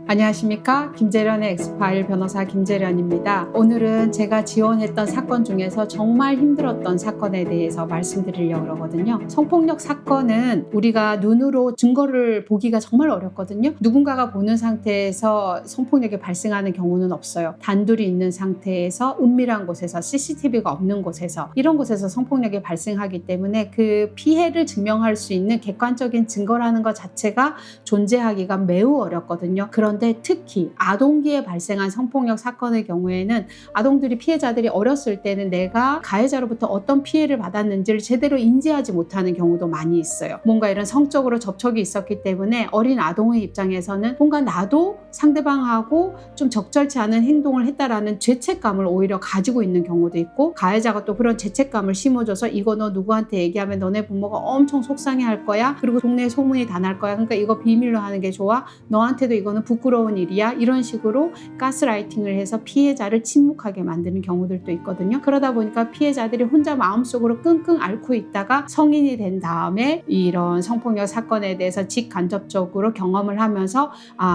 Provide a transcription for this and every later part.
안녕하십니까, 김재련의 엑스파일 변호사 김재련입니다. 오늘은 제가 지원했던 사건 중에서 정말 힘들었던 사건에 대해서 말씀드리려고 그러거든요. 성폭력 사건은 우리가 눈으로 증거를 보기가 정말 어렵거든요. 누군가가 보는 상태에서 성폭력이 발생하는 경우는 없어요. 단둘이 있는 상태에서 은밀한 곳에서, CCTV가 없는 곳에서, 이런 곳에서 성폭력이 발생하기 때문에 그 피해를 증명할 수 있는 객관적인 증거라는 것 자체가 존재하기가 매우 어렵거든요. 그런데 특히 아동기에 발생한 성폭력 사건의 경우에는 아동들이, 피해자들이 어렸을 때는 내가 가해자로부터 어떤 피해를 받았는지를 제대로 인지하지 못하는 경우도 많이 있어요. 뭔가 이런 성적으로 접촉이 있었기 때문에 어린 아동의 입장에서는 뭔가 나도 상대방하고 좀 적절치 않은 행동을 했다라는 죄책감을 오히려 가지고 있는 경우도 있고, 가해자가 또 그런 죄책감을 심어줘서 이거 너 누구한테 얘기하면 너네 부모가 엄청 속상해할 거야, 그리고 동네에 소문이 다 날 거야, 그러니까 이거 비밀로 하는 게 좋아, 너한테도 이거는 부끄러운 일이야, 이런 식으로 가스라이팅을 해서 피해자를 침묵하게 만드는 경우들도 있거든요. 그러다 보니까 피해자들이 혼자 마음속으로 끙끙 앓고 있다가 성인이 된 다음에 이런 성폭력 사건에 대해서 직간접적으로 경험을 하면서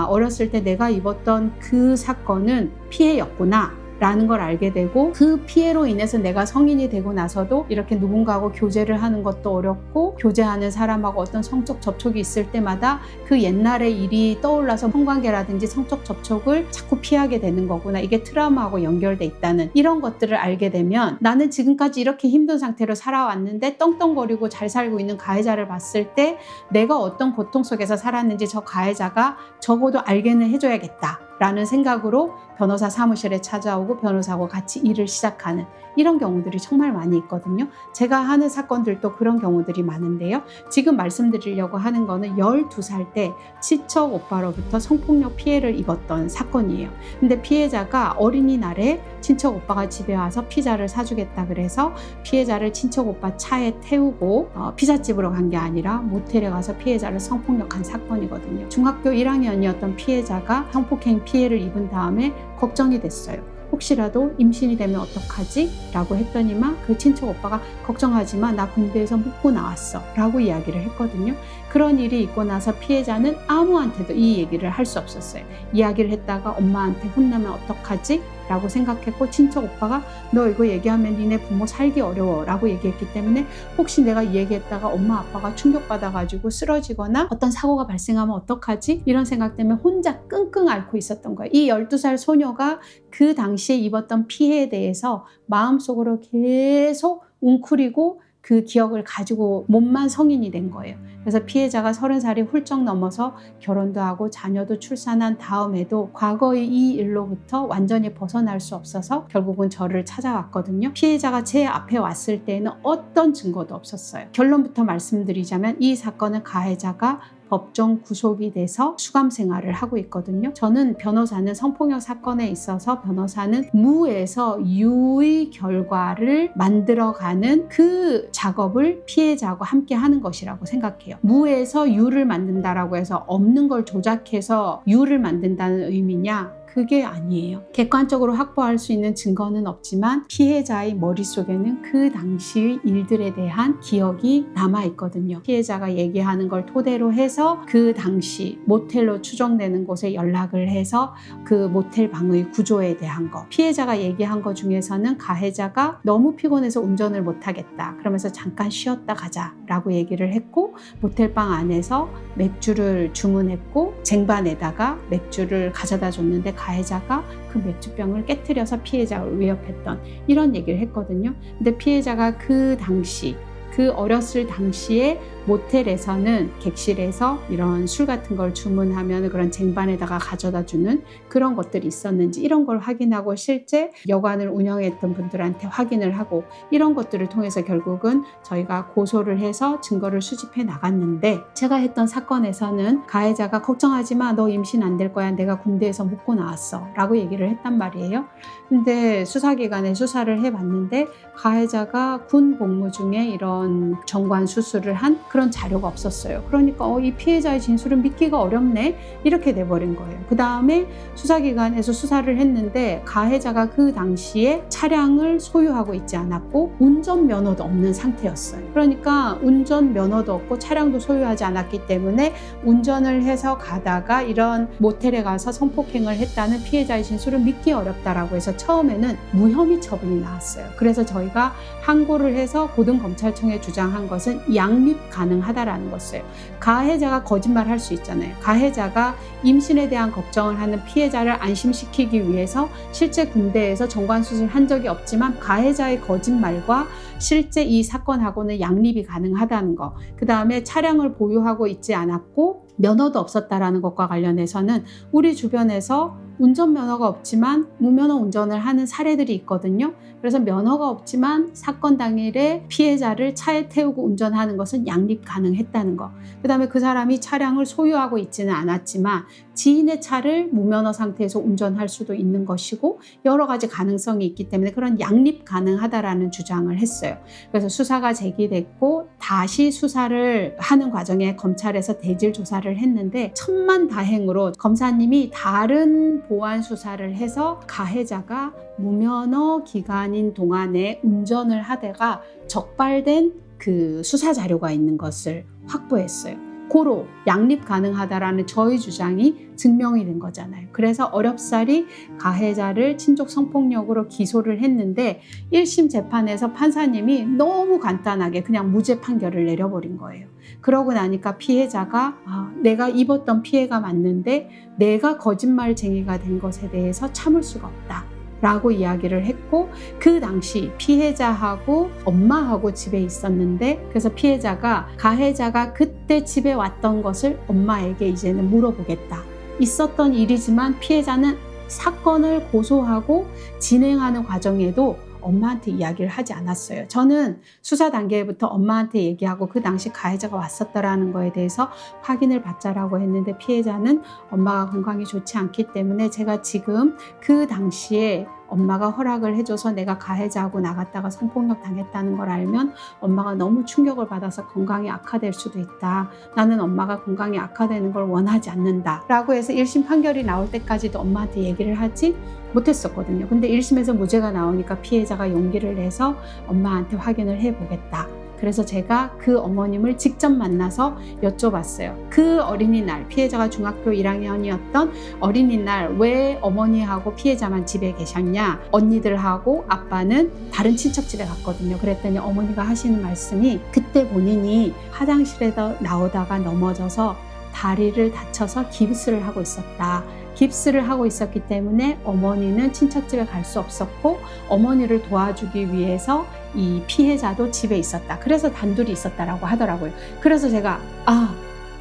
어렸을 때 내가 입었던 그 사건은 피해였구나 라는 걸 알게 되고, 그 피해로 인해서 내가 성인이 되고 나서도 이렇게 누군가하고 교제를 하는 것도 어렵고, 교제하는 사람하고 어떤 성적 접촉이 있을 때마다 그 옛날의 일이 떠올라서 성관계라든지 성적 접촉을 자꾸 피하게 되는 거구나, 이게 트라우마하고 연결돼 있다는 이런 것들을 알게 되면, 나는 지금까지 이렇게 힘든 상태로 살아왔는데 떵떵거리고 잘 살고 있는 가해자를 봤을 때 내가 어떤 고통 속에서 살았는지 저 가해자가 적어도 알게는 해줘야겠다 라는 생각으로 변호사 사무실에 찾아오고 변호사하고 같이 일을 시작하는 이런 경우들이 정말 많이 있거든요. 제가 하는 사건들도 그런 경우들이 많은데요. 지금 말씀드리려고 하는 거는 12살 때 친척 오빠로부터 성폭력 피해를 입었던 사건이에요. 근데 피해자가 어린이날에 친척 오빠가 집에 와서 피자를 사주겠다 그래서 피해자를 친척 오빠 차에 태우고 피자집으로 간 게 아니라 모텔에 가서 피해자를 성폭력한 사건이거든요. 중학교 1학년이었던 피해자가 성폭행 피해를 입은 다음에 걱정이 됐어요. 혹시라도 임신이 되면 어떡하지? 라고 했더니만 그 친척 오빠가 걱정하지 마, 나 군대에서 묻고 나왔어 라고 이야기를 했거든요. 그런 일이 있고 나서 피해자는 아무한테도 이 얘기를 할 수 없었어요. 이야기를 했다가 엄마한테 혼나면 어떡하지? 라고 생각했고, 친척 오빠가 너 이거 얘기하면 니네 부모 살기 어려워 라고 얘기했기 때문에 혹시 내가 이 얘기했다가 엄마 아빠가 충격받아가지고 쓰러지거나 어떤 사고가 발생하면 어떡하지? 이런 생각 때문에 혼자 끙끙 앓고 있었던 거예요. 이 12살 소녀가 그 당시에 입었던 피해에 대해서 마음속으로 계속 웅크리고 그 기억을 가지고 몸만 성인이 된 거예요. 그래서 피해자가 30살이 훌쩍 넘어서 결혼도 하고 자녀도 출산한 다음에도 과거의 이 일로부터 완전히 벗어날 수 없어서 결국은 저를 찾아왔거든요. 피해자가 제 앞에 왔을 때에는 어떤 증거도 없었어요. 결론부터 말씀드리자면 이 사건은 가해자가 법정 구속이 돼서 수감 생활을 하고 있거든요. 저는 변호사는 성폭력 사건에 있어서 변호사는 무에서 유의 결과를 만들어가는 그 작업을 피해자하고 함께 하는 것이라고 생각해요. 무에서 유를 만든다라고 해서 없는 걸 조작해서 유를 만든다는 의미냐? 그게 아니에요. 객관적으로 확보할 수 있는 증거는 없지만 피해자의 머릿속에는 그 당시의 일들에 대한 기억이 남아있거든요. 피해자가 얘기하는 걸 토대로 해서 그 당시 모텔로 추정되는 곳에 연락을 해서 그 모텔 방의 구조에 대한 거, 피해자가 얘기한 것 중에서는 가해자가 너무 피곤해서 운전을 못하겠다 그러면서 잠깐 쉬었다 가자 라고 얘기를 했고, 모텔방 안에서 맥주를 주문했고 쟁반에다가 맥주를 가져다 줬는데 가해자가 그 맥주병을 깨트려서 피해자를 위협했던 이런 얘기를 했거든요. 근데 피해자가 그 당시, 그 어렸을 당시에 모텔에서는 객실에서 이런 술 같은 걸 주문하면 그런 쟁반에다가 가져다 주는 그런 것들이 있었는지 이런 걸 확인하고 실제 여관을 운영했던 분들한테 확인을 하고 이런 것들을 통해서 결국은 저희가 고소를 해서 증거를 수집해 나갔는데, 제가 했던 사건에서는 가해자가 걱정하지 마, 너 임신 안 될 거야, 내가 군대에서 묻고 나왔어 라고 얘기를 했단 말이에요. 근데 수사기관에 수사를 해봤는데 가해자가 군 복무 중에 이런 정관 수술을 한 그런 그런 자료가 없었어요. 그러니까 이 피해자의 진술은 믿기가 어렵네 이렇게 돼버린 거예요. 그 다음에 수사기관에서 수사를 했는데 가해자가 그 당시에 차량을 소유하고 있지 않았고 운전면허도 없는 상태였어요. 그러니까 운전면허도 없고 차량도 소유하지 않았기 때문에 운전을 해서 가다가 이런 모텔에 가서 성폭행을 했다는 피해자의 진술은 믿기 어렵다라고 해서 처음에는 무혐의 처분이 나왔어요. 그래서 저희가 항고를 해서 고등검찰청에 주장한 것은 양립 가능하다라는 것이에요. 가해자가 거짓말할 수 있잖아요. 가해자가 임신에 대한 걱정을 하는 피해자를 안심시키기 위해서 실제 군대에서 정관수술을 한 적이 없지만 가해자의 거짓말과 실제 이 사건하고는 양립이 가능하다는 거. 그 다음에 차량을 보유하고 있지 않았고 면허도 없었다라는 것과 관련해서는 우리 주변에서 운전면허가 없지만 무면허 운전을 하는 사례들이 있거든요. 그래서 면허가 없지만 사건 당일에 피해자를 차에 태우고 운전하는 것은 양립 가능했다는 거. 그 다음에 그 사람이 차량을 소유하고 있지는 않았지만 지인의 차를 무면허 상태에서 운전할 수도 있는 것이고 여러 가지 가능성이 있기 때문에 그런 양립 가능하다라는 주장을 했어요. 그래서 수사가 제기됐고 다시 수사를 하는 과정에 검찰에서 대질 조사를 했는데 천만다행으로 검사님이 다른 보완 수사를 해서 가해자가 무면허 기간인 동안에 운전을 하다가 적발된 그 수사 자료가 있는 것을 확보했어요. 고로 양립 가능하다라는 저희 주장이 증명이 된 거잖아요. 그래서 어렵사리 가해자를 친족 성폭력으로 기소를 했는데 1심 재판에서 판사님이 너무 간단하게 그냥 무죄 판결을 내려버린 거예요. 그러고 나니까 피해자가 내가 입었던 피해가 맞는데 내가 거짓말쟁이가 된 것에 대해서 참을 수가 없다 라고 이야기를 했고 그 당시 피해자하고 엄마하고 집에 있었는데 그래서 피해자가 가해자가 그때 집에 왔던 것을 엄마에게 이제는 물어보겠다. 있었던 일이지만 피해자는 사건을 고소하고 진행하는 과정에도 엄마한테 이야기를 하지 않았어요. 저는 수사 단계부터 엄마한테 얘기하고 그 당시 가해자가 왔었다라는 거에 대해서 확인을 받자라고 했는데 피해자는 엄마가 건강이 좋지 않기 때문에 제가 지금 그 당시에 엄마가 허락을 해줘서 내가 가해자하고 나갔다가 성폭력 당했다는 걸 알면 엄마가 너무 충격을 받아서 건강이 악화될 수도 있다. 나는 엄마가 건강이 악화되는 걸 원하지 않는다. 라고 해서 1심 판결이 나올 때까지도 엄마한테 얘기를 하지 못했었거든요. 근데 1심에서 무죄가 나오니까 피해자가 용기를 내서 엄마한테 확인을 해보겠다. 그래서 제가 그 어머님을 직접 만나서 여쭤봤어요. 그 어린이날, 피해자가 중학교 1학년이었던 어린이날 왜 어머니하고 피해자만 집에 계셨냐? 언니들하고 아빠는 다른 친척 집에 갔거든요. 그랬더니 어머니가 하시는 말씀이 그때 본인이 화장실에서 나오다가 넘어져서 다리를 다쳐서 깁스를 하고 있었다. 깁스를 하고 있었기 때문에 어머니는 친척집에 갈 수 없었고 어머니를 도와주기 위해서 이 피해자도 집에 있었다. 그래서 단둘이 있었다라고 하더라고요. 그래서 제가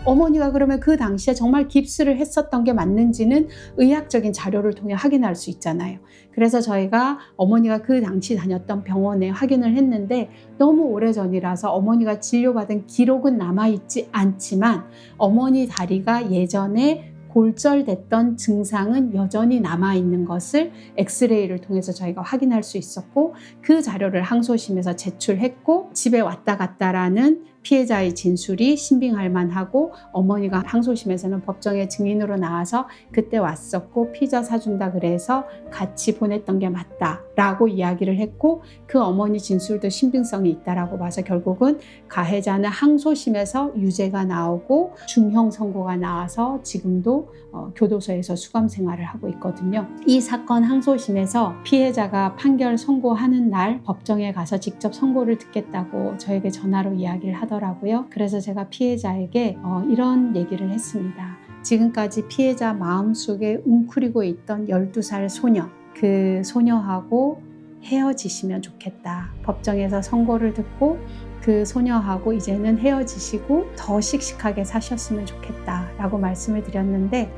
어머니가 그러면 그 당시에 정말 깁스를 했었던 게 맞는지는 의학적인 자료를 통해 확인할 수 있잖아요. 그래서 저희가 어머니가 그 당시 다녔던 병원에 확인을 했는데 너무 오래전이라서 어머니가 진료받은 기록은 남아있지 않지만 어머니 다리가 예전에 골절됐던 증상은 여전히 남아있는 것을 엑스레이를 통해서 저희가 확인할 수 있었고 그 자료를 항소심에서 제출했고 집에 왔다 갔다라는 피해자의 진술이 신빙할 만하고 어머니가 항소심에서는 법정의 증인으로 나와서 그때 왔었고 피자 사준다 그래서 같이 보냈던 게 맞다라고 이야기를 했고 그 어머니 진술도 신빙성이 있다라고 봐서 결국은 가해자는 항소심에서 유죄가 나오고 중형 선고가 나와서 지금도 교도소에서 수감 생활을 하고 있거든요. 이 사건 항소심에서 피해자가 판결 선고하는 날 법정에 가서 직접 선고를 듣겠다고 저에게 전화로 이야기를 하더라고요. 그래서 제가 피해자에게 이런 얘기를 했습니다. 지금까지 피해자 마음속에 웅크리고 있던 12살 소녀, 그 소녀하고 헤어지시면 좋겠다. 법정에서 선고를 듣고 그 소녀하고 이제는 헤어지시고 더 씩씩하게 사셨으면 좋겠다라고 말씀을 드렸는데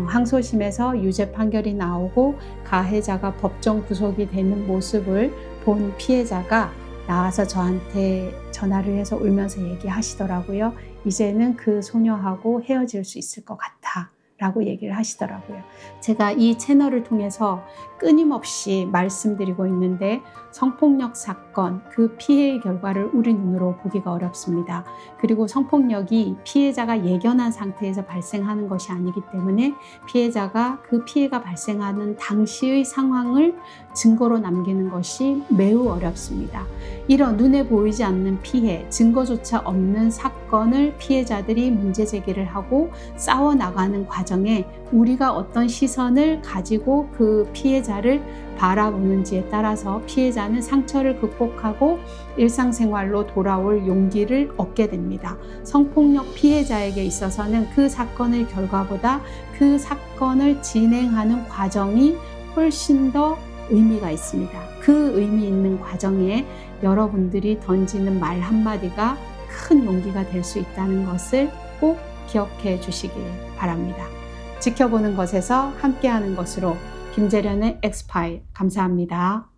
항소심에서 유죄 판결이 나오고 가해자가 법정 구속이 되는 모습을 본 피해자가 나와서 저한테 전화를 해서 울면서 얘기하시더라고요. 이제는 그 소녀하고 헤어질 수 있을 것 같다 라고 얘기를 하시더라고요. 제가 이 채널을 통해서 끊임없이 말씀드리고 있는데 성폭력 사건, 그 피해의 결과를 우리 눈으로 보기가 어렵습니다. 그리고 성폭력이 피해자가 예견한 상태에서 발생하는 것이 아니기 때문에 피해자가 그 피해가 발생하는 당시의 상황을 증거로 남기는 것이 매우 어렵습니다. 이런 눈에 보이지 않는 피해, 증거조차 없는 사건을 피해자들이 문제 제기를 하고 싸워나가는 과정에 우리가 어떤 시선을 가지고 그 피해자를 바라보는지에 따라서 피해자는 상처를 극복하고 일상생활로 돌아올 용기를 얻게 됩니다. 성폭력 피해자에게 있어서는 그 사건의 결과보다 그 사건을 진행하는 과정이 훨씬 더 의미가 있습니다. 그 의미 있는 과정에 여러분들이 던지는 말 한마디가 큰 용기가 될 수 있다는 것을 꼭 기억해 주시길 바랍니다. 지켜보는 것에서 함께하는 것으로 김재련의 엑스파일 감사합니다.